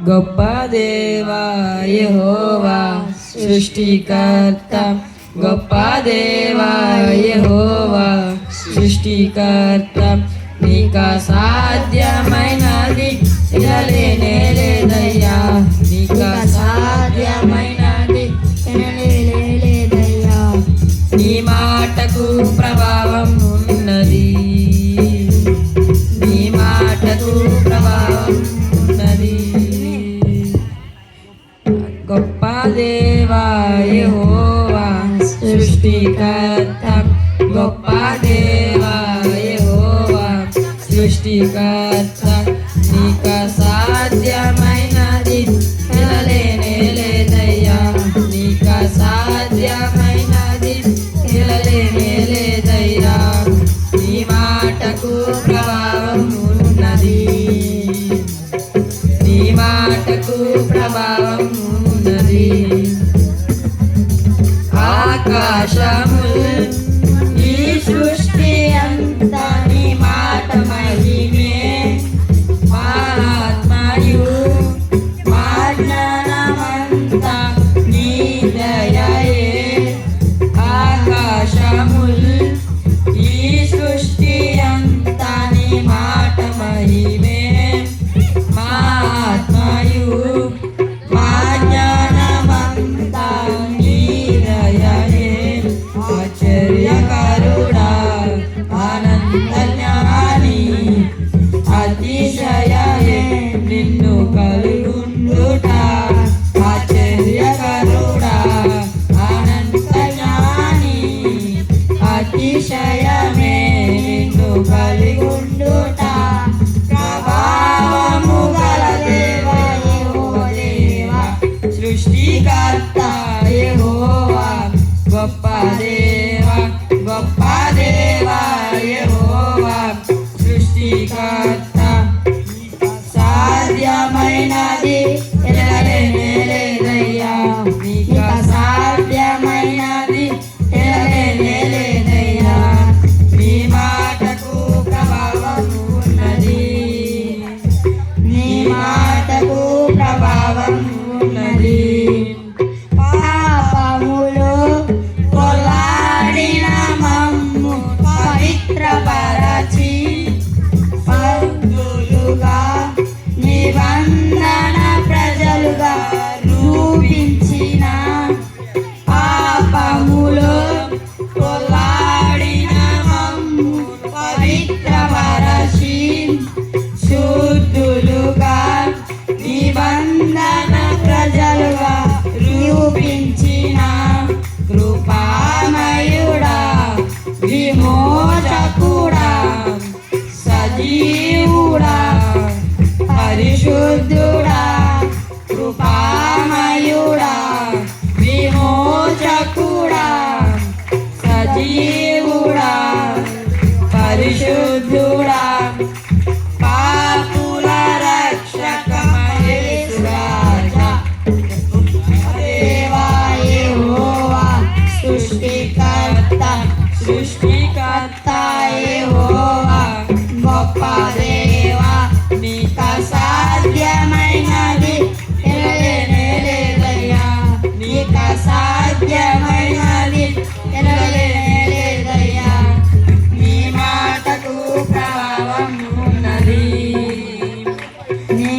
గొప్ప దేవా యెహోవా సృష్టికర్త, గొప్ప దేవా యెహోవా సృష్టికర్త, నీకు సాధ్యమైనది లేనే లేదయ్యా, నీకు సాధ్యమైనది లేదయ్యా. నీ మాటకు ప్రభావం ఉన్నది, నీ మాటకు ప్రభావం ఉన్నది. గొప్ప దేవా యెహోవా సృష్టికర్త, గొప్ప దేవా యెహోవా సృష్టికర్త, నీకు సాధ్యమైనది లేనే లేదయ్యా, నీకు సాధ్యమైనది లేనే లేదయ్యా. నీ మాటకు ప్రభావం ఉన్నది, నీ మాటకు ప్రభావం ఉన్నది. ఆకాశములు ఈ సృష్టి అంతా నీ మాట మహిమే, మహాత్మయు మా జ్ఞానమంతా నీ దయయే. ఆకాశములు ఈ సృష్టి అంతా నీ మాట మహిమే, మహాత్మయు మా జ్ఞానమంతా నీ దయయే. ఆశ్చర్యకరుడా ఆనంద జ్ఞాని అతిశయమే నిన్ను కలుగుండుట, ఆశ్చర్యకరుడా ఆనంద జ్ఞాని అతిశయమే నిన్ను కలుగుండుట. ప్రభావము గల దేవా యెహోవా సృష్టికర్త యెహోవా, గొప్ప దేవా, గొప్ప దేవా యెహోవా సృష్టికర్త, సాధ్యమైనది లేనే లేదయ్యా, నీకు సాధ్యమైనది లేనే లేదయ్యా. నీ మాటకు ప్రభావం ఉన్నది, నీ మాటకు ప్రభావం ఉన్నది. పాపములో కొల్లాడిన మమ్ము పవిత్రపరచి పరిశుద్ధులుగా నిబంధన ప్రజలుగా రూపించిన, పాపములో కొల్లాడిన మమ్ము పవిత్రపరచి శుద్ధులుగా నిబంధన ప్రజలుగా రూపించిన కృపామయుడా, విమోచకుడా, సజీవుడా, పరిశుద్ధుడా, కృపామయుడా, విమోచకుడా, సజీవుడా, పరిశుద్ధుడా, పాపుల రక్షక మహేశ్వరా, దేవా యెహోవా సృష్టికర్త, సృష్టికర్త యెహోవా, గొప్ప దేవా నీకు సాధ్యమైనది లేనే లేదయ్యా, నీకు సాధ్యమైనది లేనే లేదయ్యా. నీ మాటకు ప్రభావం ఉన్నది, నీ